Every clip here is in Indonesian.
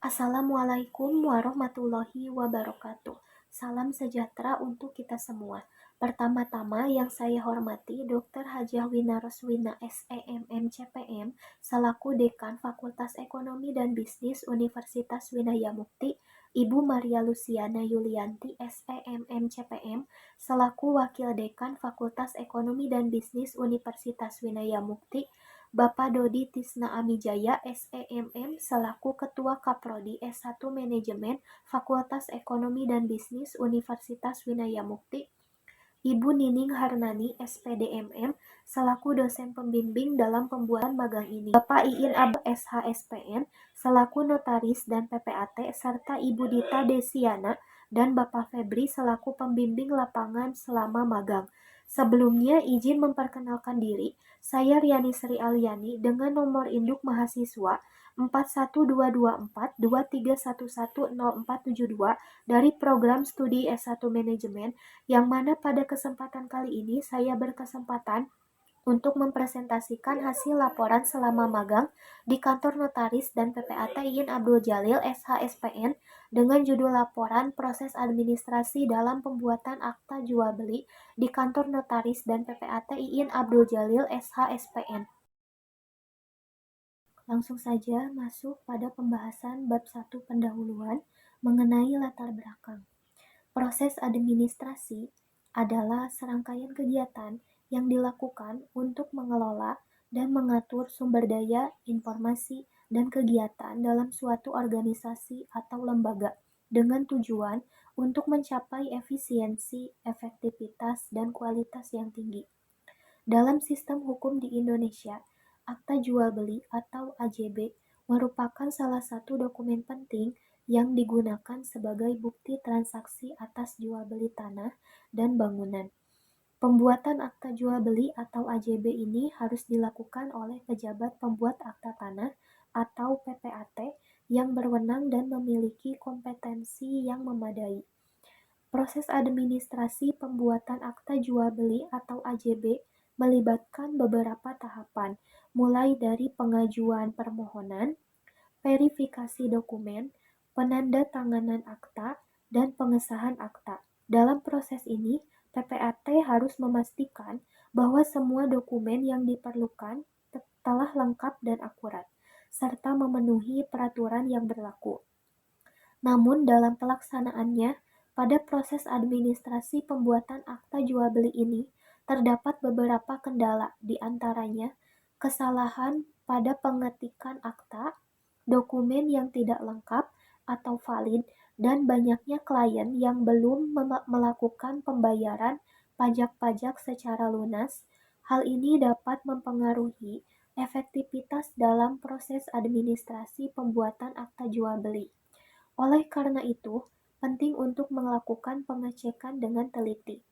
Assalamualaikum warahmatullahi wabarakatuh. Salam sejahtera untuk kita semua. Pertama-tama yang saya hormati Dr. Hajah Wina Roswina SEMM CPM selaku Dekan Fakultas Ekonomi dan Bisnis Universitas Winaya Mukti, Ibu Maria Luciana Yulianti SEMM CPM selaku Wakil Dekan Fakultas Ekonomi dan Bisnis Universitas Winaya Mukti, Bapak Dodi Tisna Amijaya SEMM selaku Ketua Kaprodi S1 Manajemen Fakultas Ekonomi dan Bisnis Universitas Winaya Mukti, Ibu Nining Harnani SPDMM selaku dosen pembimbing dalam pembuatan magang ini, Bapak Iin Abdul SHSPN selaku notaris dan PPAT serta Ibu Dita Desiana dan Bapak Febri selaku pembimbing lapangan selama magang. Sebelumnya izin memperkenalkan diri, saya Riani Sri Aliani dengan nomor induk mahasiswa 4122423110472 dari program studi S1 Manajemen, yang mana pada kesempatan kali ini saya berkesempatan untuk mempresentasikan hasil laporan selama magang di kantor notaris dan PPAT Iin Abdul Jalil SHSPN dengan judul laporan proses administrasi dalam pembuatan akta jual beli di kantor notaris dan PPAT Iin Abdul Jalil SHSPN. Langsung saja masuk pada pembahasan bab 1 pendahuluan mengenai latar belakang. Proses administrasi adalah serangkaian kegiatan yang dilakukan untuk mengelola dan mengatur sumber daya, informasi, dan kegiatan dalam suatu organisasi atau lembaga dengan tujuan untuk mencapai efisiensi, efektivitas, dan kualitas yang tinggi. Dalam sistem hukum di Indonesia, Akta Jual Beli atau AJB merupakan salah satu dokumen penting yang digunakan sebagai bukti transaksi atas jual beli tanah dan bangunan. Pembuatan akta jual beli atau AJB ini harus dilakukan oleh pejabat pembuat akta tanah atau PPAT yang berwenang dan memiliki kompetensi yang memadai. Proses administrasi pembuatan akta jual beli atau AJB melibatkan beberapa tahapan, mulai dari pengajuan permohonan, verifikasi dokumen, penandatanganan akta, dan pengesahan akta. Dalam proses ini, PPAT harus memastikan bahwa semua dokumen yang diperlukan telah lengkap dan akurat, serta memenuhi peraturan yang berlaku. Namun dalam pelaksanaannya, pada proses administrasi pembuatan akta jual beli ini, terdapat beberapa kendala, di antaranya kesalahan pada pengetikan akta, dokumen yang tidak lengkap atau valid, dan banyaknya klien yang belum melakukan pembayaran pajak-pajak secara lunas. Hal ini dapat mempengaruhi efektivitas dalam proses administrasi pembuatan akta jual beli. Oleh karena itu, penting untuk melakukan pengecekan dengan teliti.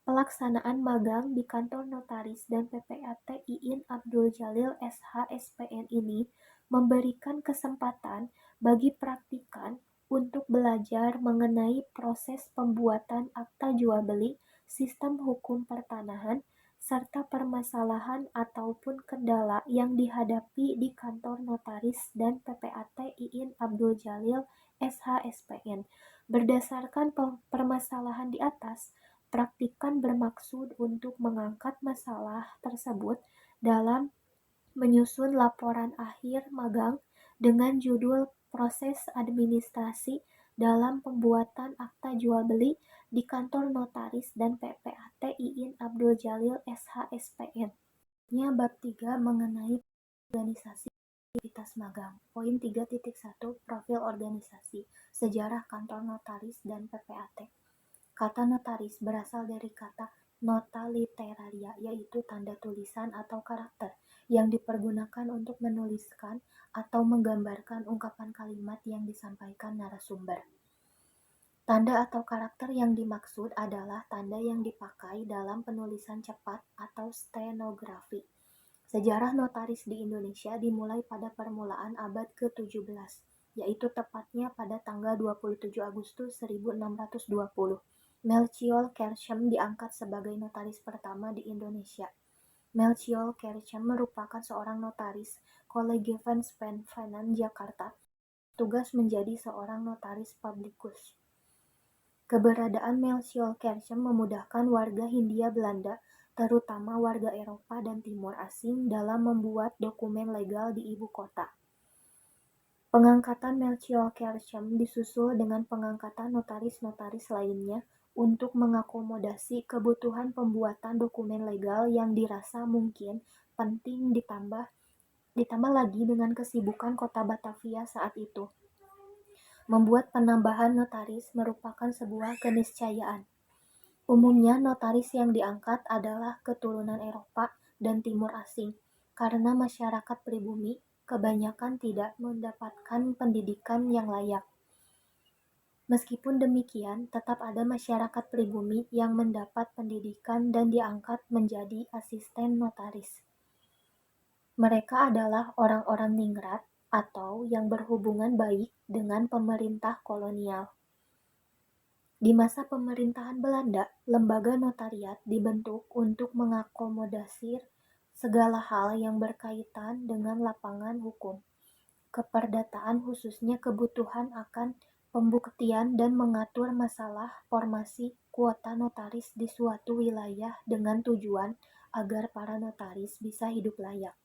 Pelaksanaan magang di kantor notaris dan PPAT Iin Abdul Jalil SHSPN ini memberikan kesempatan bagi praktikan untuk belajar mengenai proses pembuatan akta jual beli, sistem hukum pertanahan, serta permasalahan ataupun kendala yang dihadapi di kantor notaris dan PPAT Iin Abdul Jalil SHSPN. Berdasarkan permasalahan di atas, praktikan bermaksud untuk mengangkat masalah tersebut dalam menyusun laporan akhir magang dengan judul proses administrasi dalam pembuatan akta jual beli di kantor notaris dan PPAT Iin Abdul Jalil SHSPN. Bab 3 mengenai organisasi aktivitas magang. Poin 3.1 Profil organisasi, sejarah kantor notaris dan PPAT. Kata notaris berasal dari kata nota literaria, yaitu tanda tulisan atau karakter yang dipergunakan untuk menuliskan atau menggambarkan ungkapan kalimat yang disampaikan narasumber. Tanda atau karakter yang dimaksud adalah tanda yang dipakai dalam penulisan cepat atau stenografi. Sejarah notaris di Indonesia dimulai pada permulaan abad ke-17, yaitu tepatnya pada tanggal 27 Agustus 1620. Melchior Kersham diangkat sebagai notaris pertama di Indonesia. Melchior Kersham merupakan seorang notaris College Van Jakarta tugas menjadi seorang notaris publicus. Keberadaan Melchior Kersum memudahkan warga Hindia Belanda, terutama warga Eropa dan Timur Asing, dalam membuat dokumen legal di ibu kota. Pengangkatan Melchior Kersum disusul dengan pengangkatan notaris-notaris lainnya untuk mengakomodasi kebutuhan pembuatan dokumen legal yang dirasa mungkin penting ditambah lagi dengan kesibukan kota Batavia saat itu. Membuat penambahan notaris merupakan sebuah keniscayaan. Umumnya notaris yang diangkat adalah keturunan Eropa dan Timur Asing, karena masyarakat pribumi kebanyakan tidak mendapatkan pendidikan yang layak. Meskipun demikian, tetap ada masyarakat pribumi yang mendapat pendidikan dan diangkat menjadi asisten notaris. Mereka adalah orang-orang ningrat atau yang berhubungan baik dengan pemerintah kolonial. Di masa pemerintahan Belanda, lembaga notariat dibentuk untuk mengakomodasi segala hal yang berkaitan dengan lapangan hukum, keperdataan khususnya kebutuhan akan pembuktian dan mengatur masalah formasi kuota notaris di suatu wilayah dengan tujuan agar para notaris bisa hidup layak.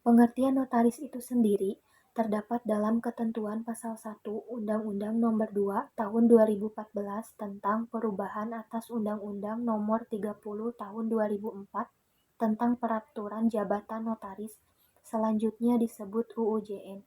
Pengertian notaris itu sendiri terdapat dalam ketentuan pasal 1 Undang-Undang Nomor 2 Tahun 2014 tentang perubahan atas Undang-Undang Nomor 30 Tahun 2004 tentang peraturan jabatan notaris, selanjutnya disebut UUJN.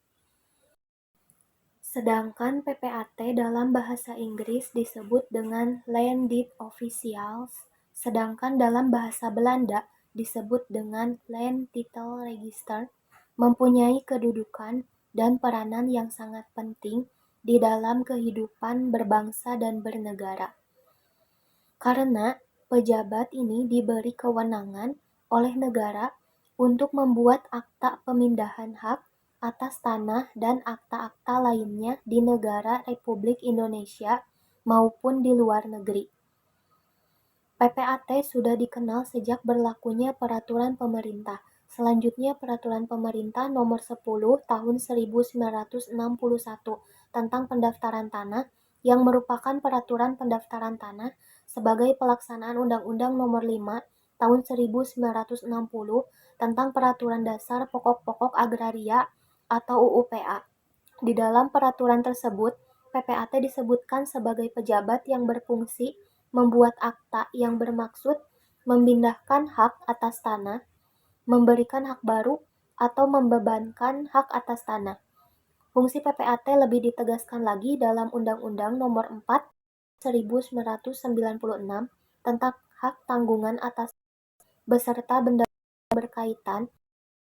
Sedangkan PPAT dalam bahasa Inggris disebut dengan Landed Officials, sedangkan dalam bahasa Belanda disebut dengan Land Title Register, mempunyai kedudukan dan peranan yang sangat penting di dalam kehidupan berbangsa dan bernegara. Karena pejabat ini diberi kewenangan oleh negara untuk membuat akta pemindahan hak atas tanah dan akta-akta lainnya di negara Republik Indonesia maupun di luar negeri. PPAT sudah dikenal sejak berlakunya peraturan pemerintah. Selanjutnya Peraturan Pemerintah Nomor 10 Tahun 1961 tentang pendaftaran tanah yang merupakan peraturan pendaftaran tanah sebagai pelaksanaan Undang-Undang Nomor 5 Tahun 1960 tentang Peraturan Dasar Pokok-Pokok Agraria atau UUPA. Di dalam peraturan tersebut, PPAT disebutkan sebagai pejabat yang berfungsi membuat akta yang bermaksud memindahkan hak atas tanah, memberikan hak baru, atau membebankan hak atas tanah. Fungsi PPAT lebih ditegaskan lagi dalam Undang-Undang Nomor 4 1996 tentang hak tanggungan atas beserta benda berkaitan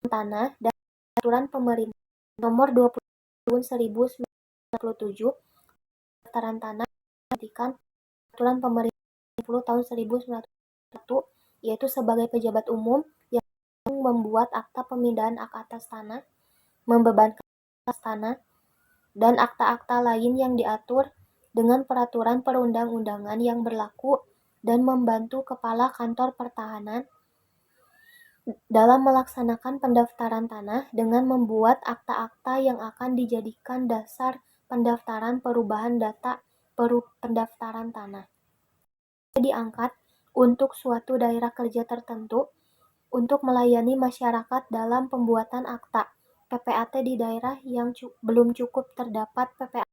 tanah dan Peraturan Pemerintah Nomor 20 Tahun 1997 pendaftaran tanah menggantikan Peraturan Pemerintah 10 Tahun 1991, yaitu sebagai pejabat umum yang membuat akta pemindahan hak atas tanah, membebankan atas tanah, dan akta-akta lain yang diatur dengan peraturan perundang-undangan yang berlaku dan membantu Kepala Kantor Pertahanan dalam melaksanakan pendaftaran tanah dengan membuat akta-akta yang akan dijadikan dasar pendaftaran perubahan data pendaftaran tanah. Diangkat untuk suatu daerah kerja tertentu untuk melayani masyarakat dalam pembuatan akta PPAT di daerah yang belum cukup terdapat PPAT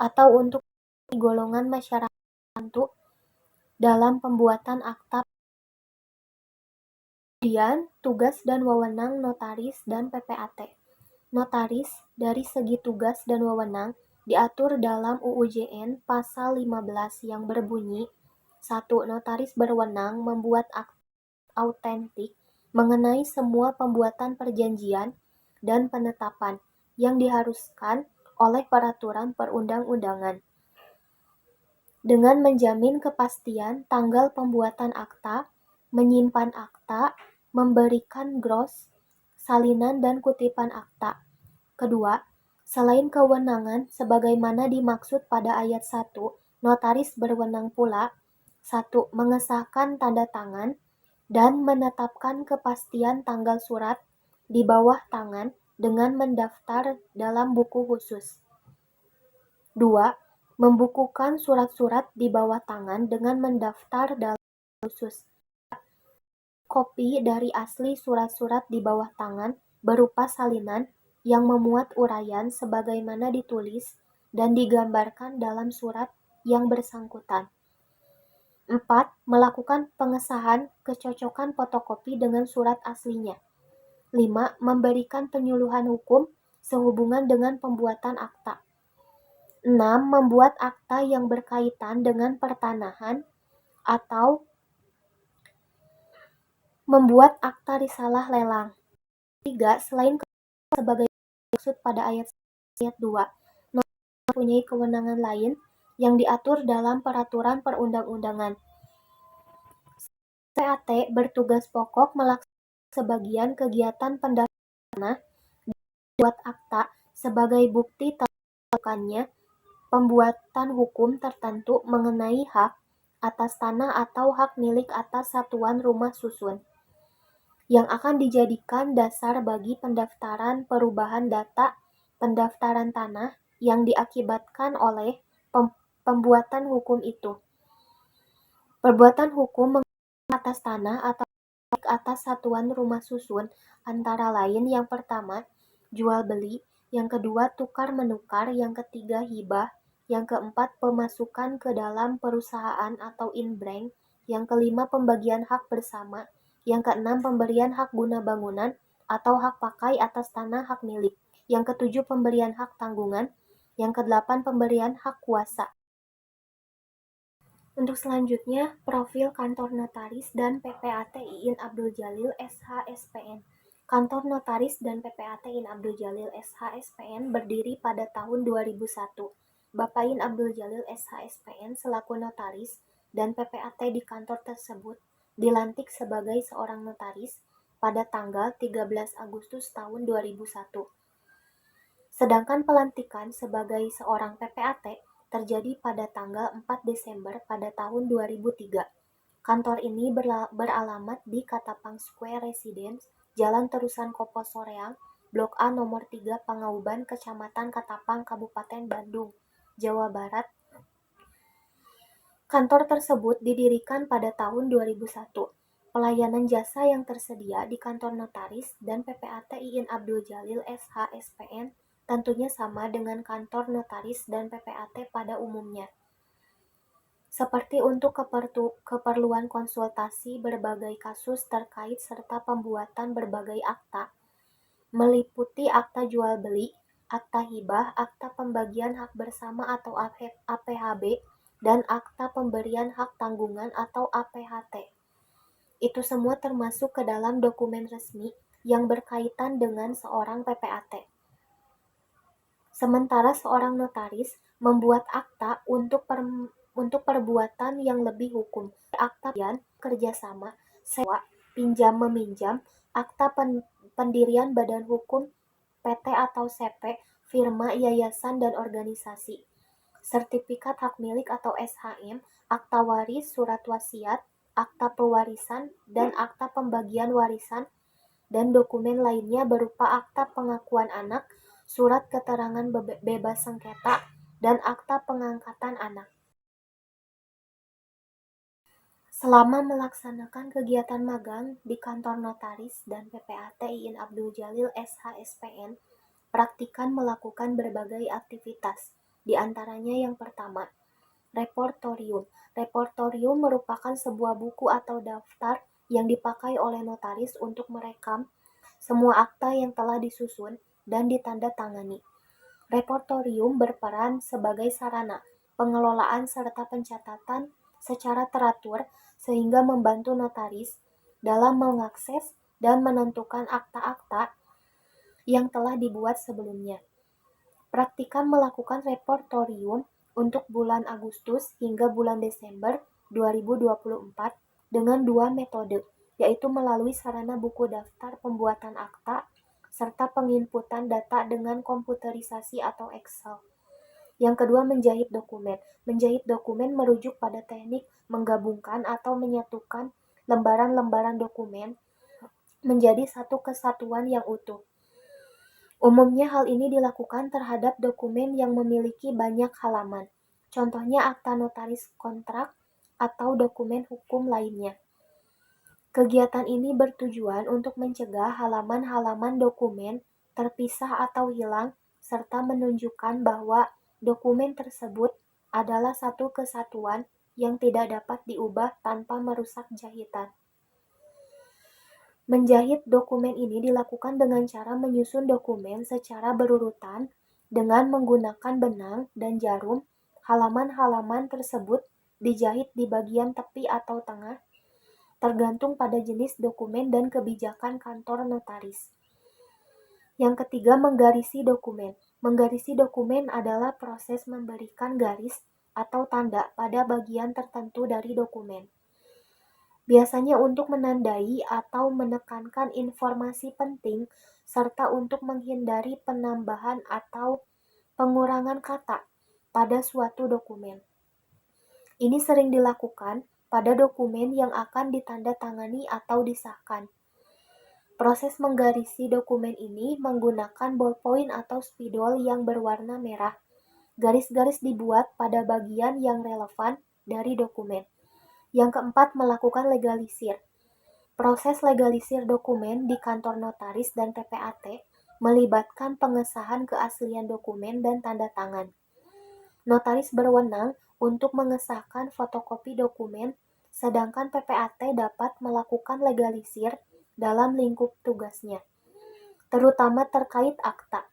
atau untuk golongan masyarakat tertentu dalam pembuatan akta. Kemudian, tugas dan wewenang notaris dan PPAT. Notaris dari segi tugas dan wewenang diatur dalam UUJN pasal 15 yang berbunyi 1. Notaris berwenang membuat akta autentik mengenai semua pembuatan perjanjian dan penetapan yang diharuskan oleh peraturan perundang-undangan, dengan menjamin kepastian tanggal pembuatan akta, menyimpan akta, memberikan gros, salinan dan kutipan akta. Kedua, selain kewenangan sebagaimana dimaksud pada ayat 1, notaris berwenang pula 1. Mengesahkan tanda tangan dan menetapkan kepastian tanggal surat di bawah tangan dengan mendaftar dalam buku khusus. 2. Membukukan surat-surat di bawah tangan dengan mendaftar dalam buku khusus. Kopi dari asli surat-surat di bawah tangan berupa salinan yang memuat uraian sebagaimana ditulis dan digambarkan dalam surat yang bersangkutan. 4. Melakukan pengesahan kecocokan fotokopi dengan surat aslinya. 5. Memberikan penyuluhan hukum sehubungan dengan pembuatan akta. 6. Membuat akta yang berkaitan dengan pertanahan atau membuat akta risalah lelang. 3. Selain sebagai maksud pada ayat 2, mempunyai kewenangan lain yang diatur dalam peraturan perundang-undangan. PAT bertugas pokok melaksanakan sebagian kegiatan pendaftaran buat akta sebagai bukti terlakukannya pembuatan hukum tertentu mengenai hak atas tanah atau hak milik atas satuan rumah susun yang akan dijadikan dasar bagi pendaftaran perubahan data pendaftaran tanah yang diakibatkan oleh pembuatan hukum itu. Perbuatan hukum atas tanah atau atas satuan rumah susun antara lain yang pertama, jual beli, yang kedua, tukar menukar, yang ketiga, hibah, yang keempat, pemasukan ke dalam perusahaan atau in-bank, yang kelima, pembagian hak bersama, yang keenam, pemberian hak guna bangunan atau hak pakai atas tanah hak milik, yang ketujuh, pemberian hak tanggungan, yang kedelapan, pemberian hak kuasa. Untuk selanjutnya, profil Kantor Notaris dan PPAT Iin Abdul Jalil SH.SPN. Kantor Notaris dan PPAT Iin Abdul Jalil SH.SPN berdiri pada tahun 2001. Bapak Iin Abdul Jalil SH.SPN selaku notaris dan PPAT di kantor tersebut dilantik sebagai seorang notaris pada tanggal 13 Agustus tahun 2001. Sedangkan pelantikan sebagai seorang PPAT terjadi pada tanggal 4 Desember pada tahun 2003. Kantor ini beralamat di Katapang Square Residence, Jalan Terusan Kopo Soreang, Blok A nomor 3 Pangauban, Kecamatan Katapang, Kabupaten Bandung, Jawa Barat. Kantor tersebut didirikan pada tahun 2001. Pelayanan jasa yang tersedia di kantor notaris dan PPAT Iin Abdul Jalil SH.SPN tentunya sama dengan kantor notaris dan PPAT pada umumnya. Seperti untuk keperluan konsultasi berbagai kasus terkait serta pembuatan berbagai akta, meliputi akta jual beli, akta hibah, akta pembagian hak bersama atau APHB, dan akta pemberian hak tanggungan atau APHT. Itu semua termasuk ke dalam dokumen resmi yang berkaitan dengan seorang PPAT. Sementara seorang notaris membuat akta untuk perbuatan yang lebih hukum. Akta kerjasama, sewa, pinjam-meminjam, akta pendirian badan hukum, PT atau CP, firma, yayasan, dan organisasi, sertifikat hak milik atau SHM, akta waris, surat wasiat, akta pewarisan, dan akta pembagian warisan, dan dokumen lainnya berupa akta pengakuan anak, surat keterangan bebas sengketa, dan akta pengangkatan anak. Selama melaksanakan kegiatan magang di kantor notaris dan PPAT Iin Abdul Jalil SH.SPN, praktikan melakukan berbagai aktivitas, di antaranya yang pertama, reportorium. Reportorium merupakan sebuah buku atau daftar yang dipakai oleh notaris untuk merekam semua akta yang telah disusun dan ditandatangani. Reportorium berperan sebagai sarana pengelolaan serta pencatatan secara teratur sehingga membantu notaris dalam mengakses dan menentukan akta-akta yang telah dibuat sebelumnya. Praktikan melakukan reportorium untuk bulan Agustus hingga bulan Desember 2024 dengan dua metode, yaitu melalui sarana buku daftar pembuatan akta serta penginputan data dengan komputerisasi atau Excel. Yang kedua, menjahit dokumen. Menjahit dokumen merujuk pada teknik menggabungkan atau menyatukan lembaran-lembaran dokumen menjadi satu kesatuan yang utuh. Umumnya hal ini dilakukan terhadap dokumen yang memiliki banyak halaman, contohnya akta notaris kontrak atau dokumen hukum lainnya. Kegiatan ini bertujuan untuk mencegah halaman-halaman dokumen terpisah atau hilang, serta menunjukkan bahwa dokumen tersebut adalah satu kesatuan yang tidak dapat diubah tanpa merusak jahitan. Menjahit dokumen ini dilakukan dengan cara menyusun dokumen secara berurutan dengan menggunakan benang dan jarum. Halaman-halaman tersebut dijahit di bagian tepi atau tengah, tergantung pada jenis dokumen dan kebijakan kantor notaris. Yang ketiga, menggarisi dokumen. Menggarisi dokumen adalah proses memberikan garis atau tanda pada bagian tertentu dari dokumen. Biasanya untuk menandai atau menekankan informasi penting, serta untuk menghindari penambahan atau pengurangan kata pada suatu dokumen. Ini sering dilakukan pada dokumen yang akan ditandatangani atau disahkan. Proses menggarisi dokumen ini menggunakan ballpoint atau spidol yang berwarna merah. Garis-garis dibuat pada bagian yang relevan dari dokumen. Yang keempat, melakukan legalisir. Proses legalisir dokumen di kantor notaris dan PPAT melibatkan pengesahan keaslian dokumen dan tanda tangan. Notaris berwenang untuk mengesahkan fotokopi dokumen, sedangkan PPAT dapat melakukan legalisir dalam lingkup tugasnya, terutama terkait akta.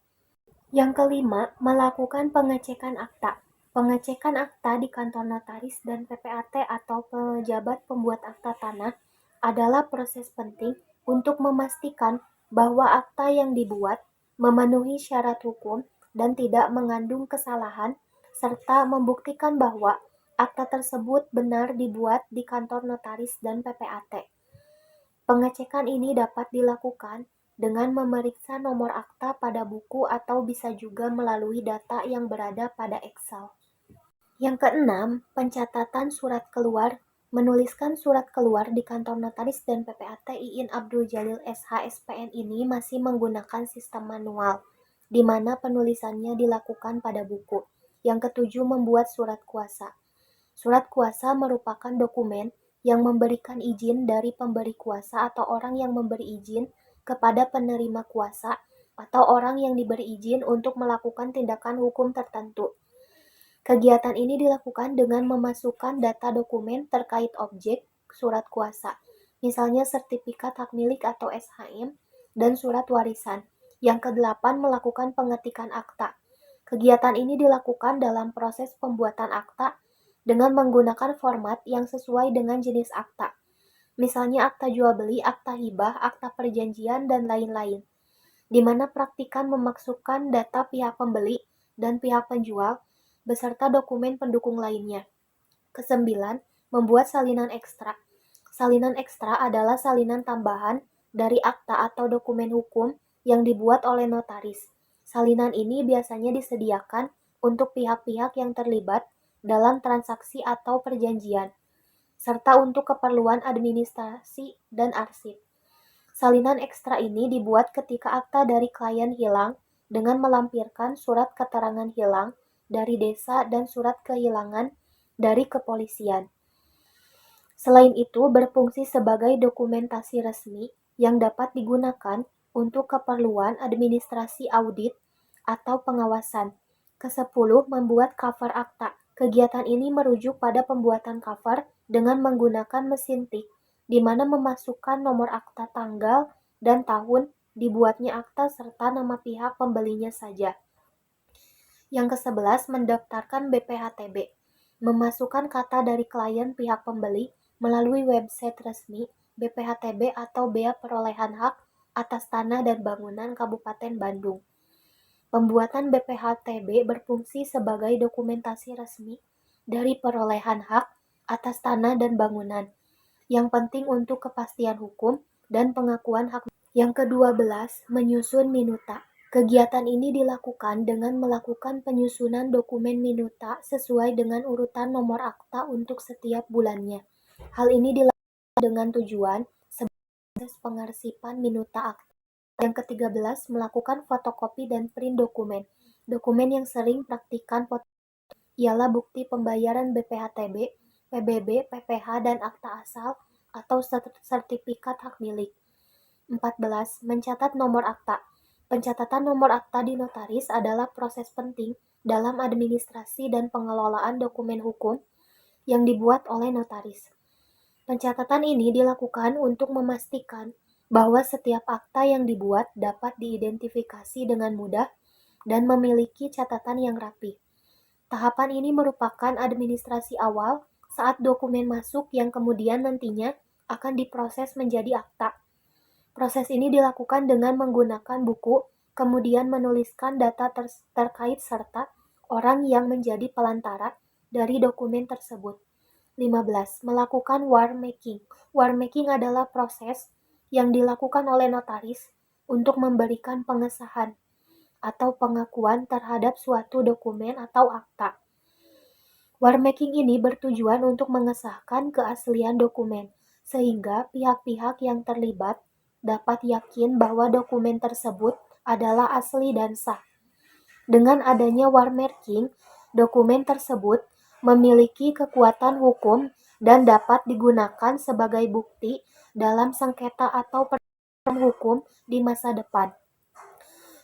Yang kelima, melakukan pengecekan akta. Pengecekan akta di kantor notaris dan PPAT atau pejabat pembuat akta tanah adalah proses penting untuk memastikan bahwa akta yang dibuat memenuhi syarat hukum dan tidak mengandung kesalahan, serta membuktikan bahwa akta tersebut benar dibuat di kantor notaris dan PPAT. Pengecekan ini dapat dilakukan dengan memeriksa nomor akta pada buku atau bisa juga melalui data yang berada pada Excel. Yang keenam, pencatatan surat keluar. Menuliskan surat keluar di kantor notaris dan PPAT Iin Abdul Jalil SH SPN ini masih menggunakan sistem manual, di mana penulisannya dilakukan pada buku. Yang ketujuh, membuat surat kuasa. Surat kuasa merupakan dokumen yang memberikan izin dari pemberi kuasa atau orang yang memberi izin kepada penerima kuasa atau orang yang diberi izin untuk melakukan tindakan hukum tertentu. Kegiatan ini dilakukan dengan memasukkan data dokumen terkait objek surat kuasa, misalnya sertifikat hak milik atau SHM, dan surat warisan. Yang kedelapan, melakukan pengetikan akta. Kegiatan ini dilakukan dalam proses pembuatan akta dengan menggunakan format yang sesuai dengan jenis akta, misalnya akta jual beli, akta hibah, akta perjanjian, dan lain-lain, di mana praktikan memasukkan data pihak pembeli dan pihak penjual beserta dokumen pendukung lainnya. Kesembilan, membuat salinan ekstra. Salinan ekstra adalah salinan tambahan dari akta atau dokumen hukum yang dibuat oleh notaris. Salinan ini biasanya disediakan untuk pihak-pihak yang terlibat dalam transaksi atau perjanjian, serta untuk keperluan administrasi dan arsip. Salinan ekstra ini dibuat ketika akta dari klien hilang dengan melampirkan surat keterangan hilang dari desa dan surat kehilangan dari kepolisian. Selain itu, berfungsi sebagai dokumentasi resmi yang dapat digunakan untuk keperluan administrasi audit atau pengawasan. Kesepuluh, membuat cover akta. Kegiatan ini merujuk pada pembuatan cover dengan menggunakan mesin tik, di mana memasukkan nomor akta, tanggal, dan tahun dibuatnya akta serta nama pihak pembelinya saja. Yang ke-11, mendaftarkan BPHTB. Memasukkan kata dari klien pihak pembeli melalui website resmi BPHTB atau Bea Perolehan Hak atas Tanah dan Bangunan Kabupaten Bandung. Pembuatan BPHTB berfungsi sebagai dokumentasi resmi dari perolehan hak atas tanah dan bangunan, yang penting untuk kepastian hukum dan pengakuan hak. Yang ke-12, menyusun minuta. Kegiatan ini dilakukan dengan melakukan penyusunan dokumen minuta sesuai dengan urutan nomor akta untuk setiap bulannya. Hal ini dilakukan dengan tujuan sebagai pengarsipan minuta akta Yang ke-13, melakukan fotokopi dan print dokumen. Dokumen yang sering praktikan ialah bukti pembayaran BPHTB, PBB, PPh, dan akta asal atau sertifikat hak milik. 14. Mencatat nomor akta. Pencatatan nomor akta di notaris adalah proses penting dalam administrasi dan pengelolaan dokumen hukum yang dibuat oleh notaris. Pencatatan ini dilakukan untuk memastikan bahwa setiap akta yang dibuat dapat diidentifikasi dengan mudah dan memiliki catatan yang rapi. Tahapan ini merupakan administrasi awal saat dokumen masuk yang kemudian nantinya akan diproses menjadi akta. Proses ini dilakukan dengan menggunakan buku, kemudian menuliskan data terkait serta orang yang menjadi pelantara dari dokumen tersebut. 15. Melakukan warmaking. Warmaking adalah proses yang dilakukan oleh notaris untuk memberikan pengesahan atau pengakuan terhadap suatu dokumen atau akta. Warmaking ini bertujuan untuk mengesahkan keaslian dokumen, sehingga pihak-pihak yang terlibat dapat yakin bahwa dokumen tersebut adalah asli dan sah. Dengan adanya warmaking, dokumen tersebut memiliki kekuatan hukum dan dapat digunakan sebagai bukti dalam sengketa atau perkara hukum di masa depan.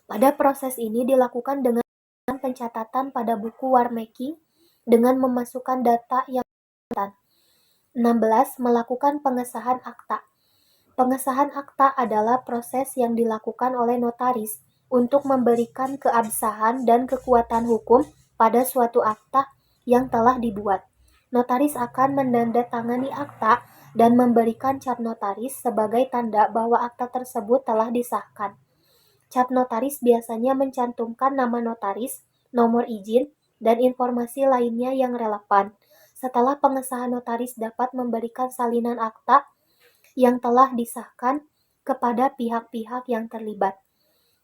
Pada proses ini dilakukan dengan pencatatan pada buku warmaking dengan memasukkan data yang 16. Melakukan pengesahan akta. Pengesahan akta adalah proses yang dilakukan oleh notaris untuk memberikan keabsahan dan kekuatan hukum pada suatu akta yang telah dibuat. Notaris akan menandatangani akta dan memberikan cap notaris sebagai tanda bahwa akta tersebut telah disahkan. Cap notaris biasanya mencantumkan nama notaris, nomor izin, dan informasi lainnya yang relevan. Setelah pengesahan, notaris dapat memberikan salinan akta yang telah disahkan kepada pihak-pihak yang terlibat.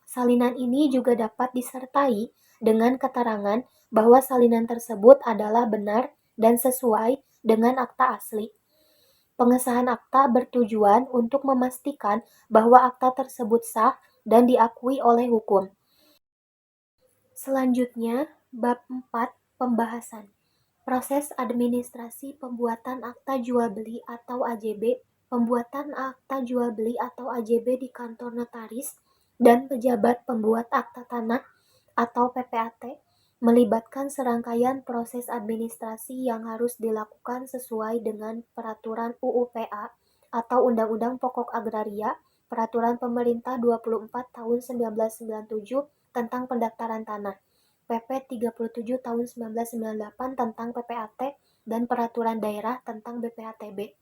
Salinan ini juga dapat disertai dengan keterangan bahwa salinan tersebut adalah benar dan sesuai dengan akta asli. Pengesahan akta bertujuan untuk memastikan bahwa akta tersebut sah dan diakui oleh hukum. Selanjutnya, bab 4, pembahasan. Proses administrasi pembuatan akta jual beli atau AJB. Pembuatan akta jual beli atau AJB di kantor notaris dan pejabat pembuat akta tanah atau PPAT melibatkan serangkaian proses administrasi yang harus dilakukan sesuai dengan peraturan UUPA atau Undang-Undang Pokok Agraria, Peraturan Pemerintah 24 tahun 1997 tentang pendaftaran tanah, PP 37 tahun 1998 tentang PPAT, dan Peraturan Daerah tentang BPHTB.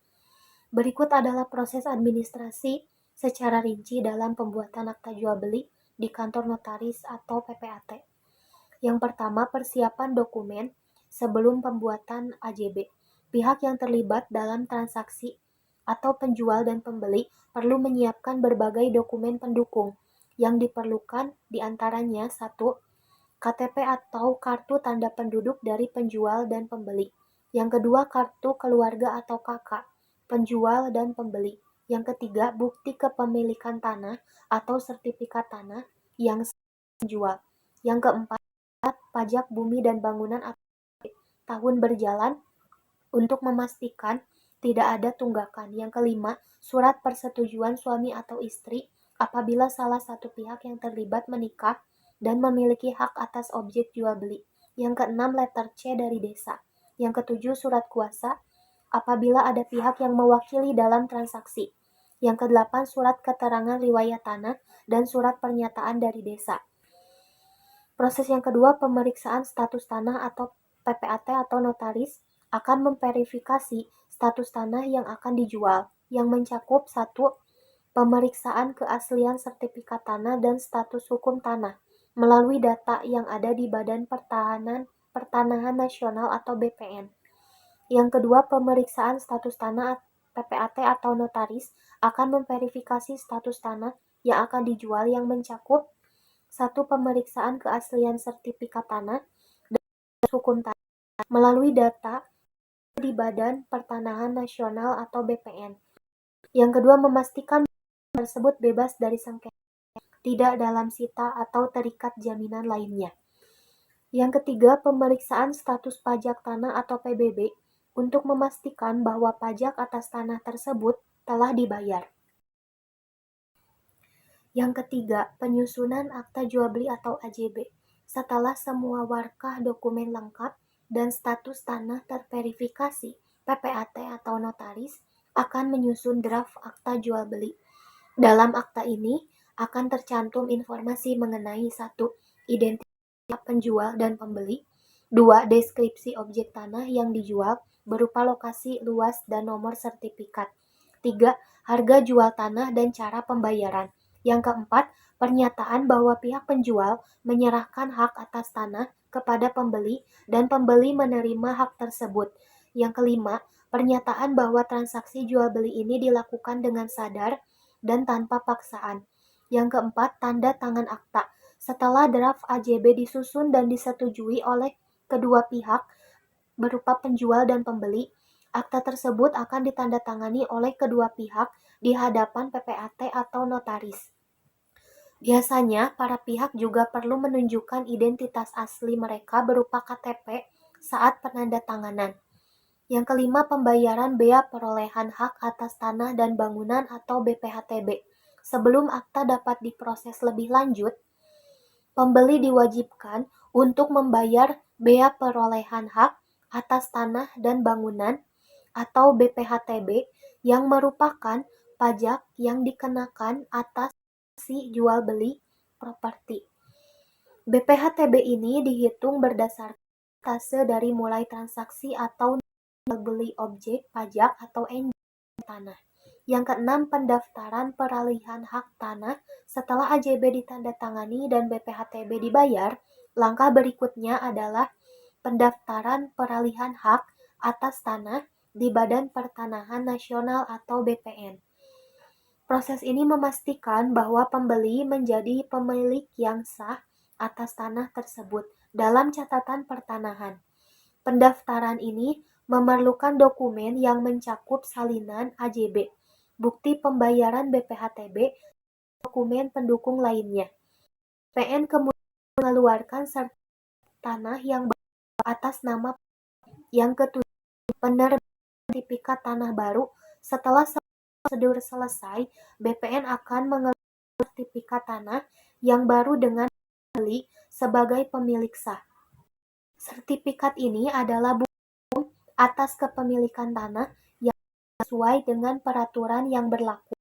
Berikut adalah proses administrasi secara rinci dalam pembuatan akta jual beli di kantor notaris atau PPAT. Yang pertama, persiapan dokumen sebelum pembuatan AJB. Pihak yang terlibat dalam transaksi atau penjual dan pembeli perlu menyiapkan berbagai dokumen pendukung yang diperlukan, diantaranya 1. KTP atau kartu tanda penduduk dari penjual dan pembeli. Yang kedua, kartu keluarga atau KK, penjual dan pembeli. Yang ketiga, bukti kepemilikan tanah atau sertifikat tanah yang penjual. Yang keempat, pajak bumi dan bangunan atau tahun berjalan untuk memastikan tidak ada tunggakan. Yang kelima, surat persetujuan suami atau istri apabila salah satu pihak yang terlibat menikah dan memiliki hak atas objek jual beli. Yang keenam, letter C dari desa. Yang ketujuh, surat kuasa apabila ada pihak yang mewakili dalam transaksi. Yang kedelapan, surat keterangan riwayat tanah dan surat pernyataan dari desa. Proses yang kedua, pemeriksaan status tanah atau PPAT atau notaris akan memverifikasi status tanah yang akan dijual, yang mencakup 1. Pemeriksaan keaslian sertifikat tanah dan status hukum tanah melalui data yang ada di Badan Pertanahan Nasional atau BPN. Yang kedua, pemeriksaan status tanah PPAT atau notaris akan memverifikasi status tanah yang akan dijual yang mencakup 1. Pemeriksaan keaslian sertifikat tanah dan hukum tanah melalui data di Badan Pertanahan Nasional atau BPN. Yang kedua, memastikan tersebut bebas dari sengketa. tidak dalam sita atau terikat jaminan lainnya. Yang ketiga, pemeriksaan status pajak tanah atau PBB untuk memastikan bahwa pajak atas tanah tersebut telah dibayar. Yang ketiga, penyusunan akta jual beli atau AJB. Setelah semua warkah dokumen lengkap dan status tanah terverifikasi, PPAT atau notaris akan menyusun draft akta jual beli. Dalam akta ini akan tercantum informasi mengenai 1. Identitas penjual dan pembeli, 2. Deskripsi objek tanah yang dijual berupa lokasi, luas, dan nomor sertifikat, 3. Harga jual tanah dan cara pembayaran. Yang keempat, pernyataan bahwa pihak penjual menyerahkan hak atas tanah kepada pembeli dan pembeli menerima hak tersebut. Yang kelima, pernyataan bahwa transaksi jual beli ini dilakukan dengan sadar dan tanpa paksaan. Yang keempat, tanda tangan akta. Setelah draft AJB disusun dan disetujui oleh kedua pihak berupa penjual dan pembeli, akta tersebut akan ditandatangani oleh kedua pihak di hadapan PPAT atau notaris. Biasanya, para pihak juga perlu menunjukkan identitas asli mereka berupa KTP saat penandatanganan. Yang kelima, pembayaran bea perolehan hak atas tanah dan bangunan atau BPHTB. Sebelum akta dapat diproses lebih lanjut, pembeli diwajibkan untuk membayar bea perolehan hak atas tanah dan bangunan atau BPHTB yang merupakan pajak yang dikenakan atas transaksi jual beli properti. BPHTB ini dihitung berdasarkan persentase dari mulai transaksi atau jual beli objek pajak atau NJ tanah. Yang keenam, pendaftaran peralihan hak tanah. Setelah AJB ditandatangani dan BPHTB dibayar, langkah berikutnya adalah pendaftaran peralihan hak atas tanah di Badan Pertanahan Nasional atau BPN. Proses ini memastikan bahwa pembeli menjadi pemilik yang sah atas tanah tersebut dalam catatan pertanahan. Pendaftaran ini memerlukan dokumen yang mencakup salinan AJB, bukti pembayaran BPHTB, dokumen pendukung lainnya. PN kemudian mengeluarkan sertifikat tanah yang atas nama. Yang ketujuh, penerbitan sertifikat tanah baru. Setelah prosedur selesai, BPN akan mengeluarkan sertifikat tanah yang baru dengan pembeli sebagai pemilik sah. Sertifikat ini adalah bukti atas kepemilikan tanah yang sesuai dengan peraturan yang berlaku.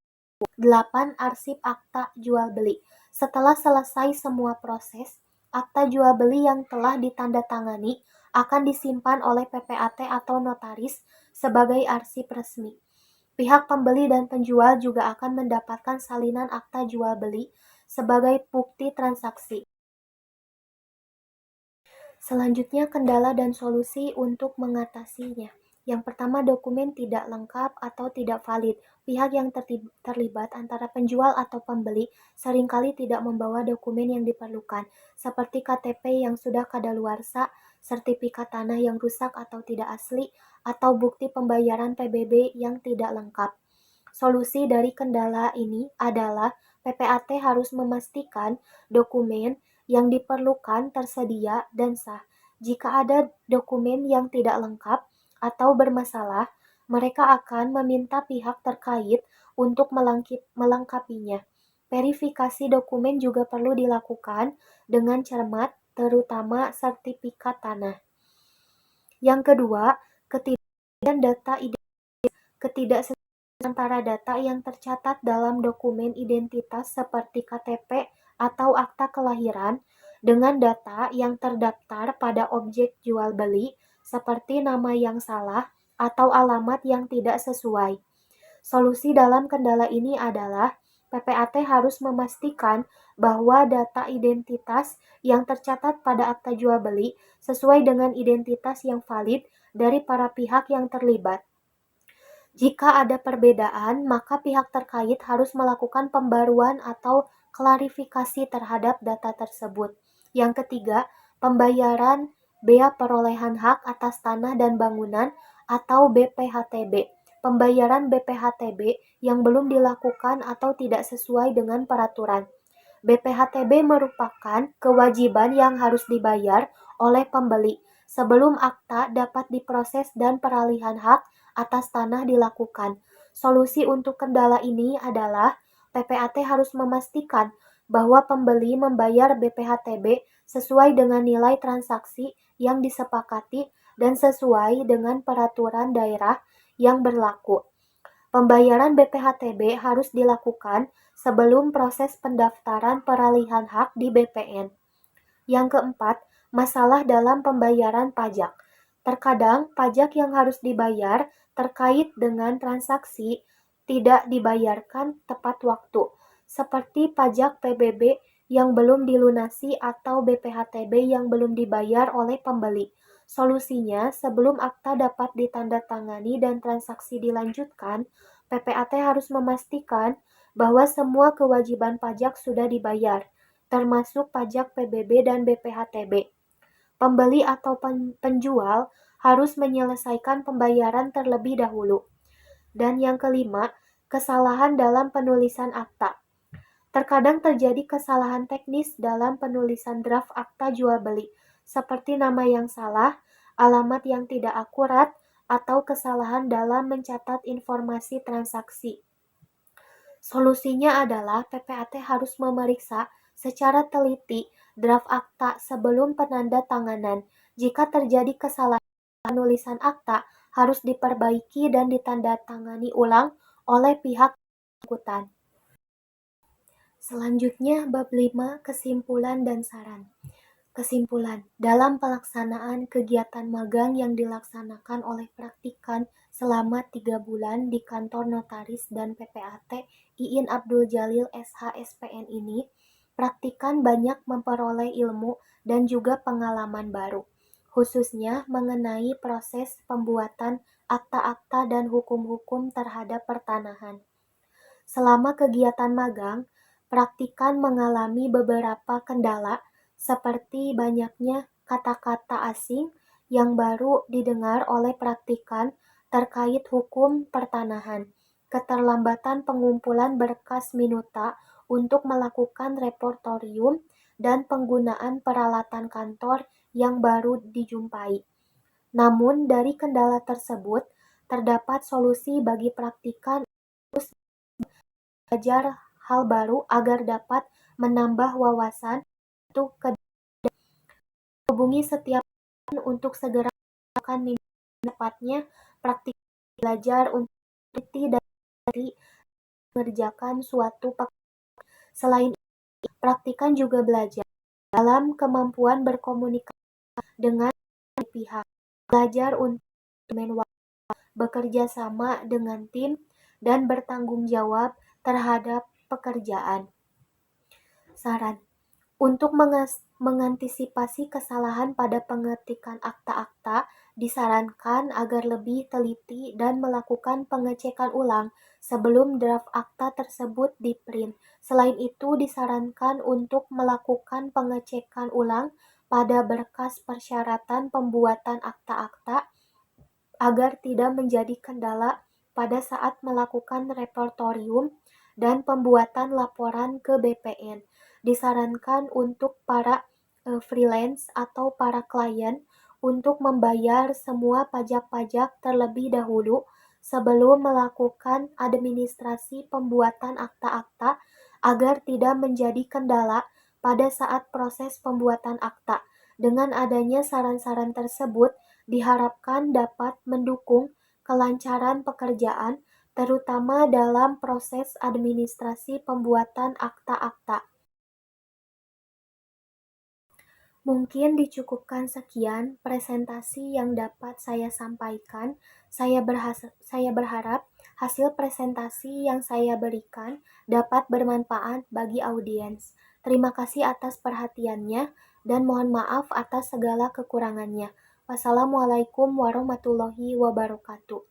8. Arsip akta jual beli. Setelah selesai semua proses, akta jual beli yang telah ditandatangani akan disimpan oleh PPAT atau notaris sebagai arsip resmi. Pihak pembeli dan penjual juga akan mendapatkan salinan akta jual beli sebagai bukti transaksi. Selanjutnya, kendala dan solusi untuk mengatasinya. Yang pertama, dokumen tidak lengkap atau tidak valid. Pihak yang terlibat antara penjual atau pembeli seringkali tidak membawa dokumen yang diperlukan, seperti KTP yang sudah kadaluarsa, sertifikat tanah yang rusak atau tidak asli, atau bukti pembayaran PBB yang tidak lengkap. Solusi dari kendala ini adalah PPAT harus memastikan dokumen yang diperlukan tersedia dan sah. Jika ada dokumen yang tidak lengkap atau bermasalah, mereka akan meminta pihak terkait untuk melengkapinya. Verifikasi dokumen juga perlu dilakukan dengan cermat, terutama sertifikat tanah. Yang kedua, ketidaksesuaian data antara data yang tercatat dalam dokumen identitas seperti KTP atau akta kelahiran dengan data yang terdaftar pada objek jual beli seperti nama yang salah atau alamat yang tidak sesuai. Solusi dalam kendala ini adalah PPAT harus memastikan bahwa data identitas yang tercatat pada akta jual beli sesuai dengan identitas yang valid dari para pihak yang terlibat. Jika ada perbedaan, maka pihak terkait harus melakukan pembaruan atau klarifikasi terhadap data tersebut. Yang ketiga, pembayaran bea perolehan hak atas tanah dan bangunan atau BPHTB. Pembayaran BPHTB yang belum dilakukan atau tidak sesuai dengan peraturan. BPHTB merupakan kewajiban yang harus dibayar oleh pembeli sebelum akta dapat diproses dan peralihan hak atas tanah dilakukan. Solusi untuk kendala ini adalah PPAT harus memastikan bahwa pembeli membayar BPHTB sesuai dengan nilai transaksi yang disepakati dan sesuai dengan peraturan daerah yang berlaku. Pembayaran BPHTB harus dilakukan sebelum proses pendaftaran peralihan hak di BPN. Yang keempat, masalah dalam pembayaran pajak. Terkadang pajak yang harus dibayar terkait dengan transaksi tidak dibayarkan tepat waktu, seperti pajak PBB yang belum dilunasi atau BPHTB yang belum dibayar oleh pembeli. Solusinya, sebelum akta dapat ditandatangani dan transaksi dilanjutkan, PPAT harus memastikan bahwa semua kewajiban pajak sudah dibayar, termasuk pajak PBB dan BPHTB. Pembeli atau penjual harus menyelesaikan pembayaran terlebih dahulu. Dan yang kelima, kesalahan dalam penulisan akta. Terkadang terjadi kesalahan teknis dalam penulisan draft akta jual beli, seperti nama yang salah, alamat yang tidak akurat, atau kesalahan dalam mencatat informasi transaksi. Solusinya adalah PPAT harus memeriksa secara teliti draft akta sebelum penandatanganan. Jika terjadi kesalahan penulisan akta, harus diperbaiki dan ditandatangani ulang oleh pihak bersangkutan. Selanjutnya, bab 5, kesimpulan dan saran. Kesimpulan, dalam pelaksanaan kegiatan magang yang dilaksanakan oleh praktikan selama 3 bulan di kantor notaris dan PPAT Iin Abdul Jalil SH SPN ini, praktikan banyak memperoleh ilmu dan juga pengalaman baru, khususnya mengenai proses pembuatan akta-akta dan hukum-hukum terhadap pertanahan. Selama kegiatan magang, praktikan mengalami beberapa kendala seperti banyaknya kata-kata asing yang baru didengar oleh praktikan terkait hukum pertanahan, keterlambatan pengumpulan berkas minuta untuk melakukan reportorium, dan penggunaan peralatan kantor yang baru dijumpai. Namun, dari kendala tersebut, terdapat solusi bagi praktikan belajar hal baru agar dapat menambah wawasan untuk hubungi setiap untuk segera melakukan tepatnya praktik belajar untuk teliti dan mengerjakan suatu pekerjaan. Selain itu, praktikan juga belajar dalam kemampuan berkomunikasi dengan pihak, belajar untuk bekerja sama dengan tim, dan bertanggung jawab terhadap pekerjaan. Saran: untuk mengantisipasi kesalahan pada pengetikan akta-akta, disarankan agar lebih teliti dan melakukan pengecekan ulang sebelum draft akta tersebut di-print. Selain itu, disarankan untuk melakukan pengecekan ulang pada berkas persyaratan pembuatan akta-akta agar tidak menjadi kendala pada saat melakukan reportorium dan pembuatan laporan ke BPN. Disarankan untuk para freelance atau para klien untuk membayar semua pajak-pajak terlebih dahulu sebelum melakukan administrasi pembuatan akta-akta agar tidak menjadi kendala pada saat proses pembuatan akta. Dengan adanya saran-saran tersebut, diharapkan dapat mendukung kelancaran pekerjaan, terutama dalam proses administrasi pembuatan akta-akta. Mungkin dicukupkan sekian presentasi yang dapat saya sampaikan. Saya berharap hasil presentasi yang saya berikan dapat bermanfaat bagi audiens. Terima kasih atas perhatiannya dan mohon maaf atas segala kekurangannya. Wassalamualaikum warahmatullahi wabarakatuh.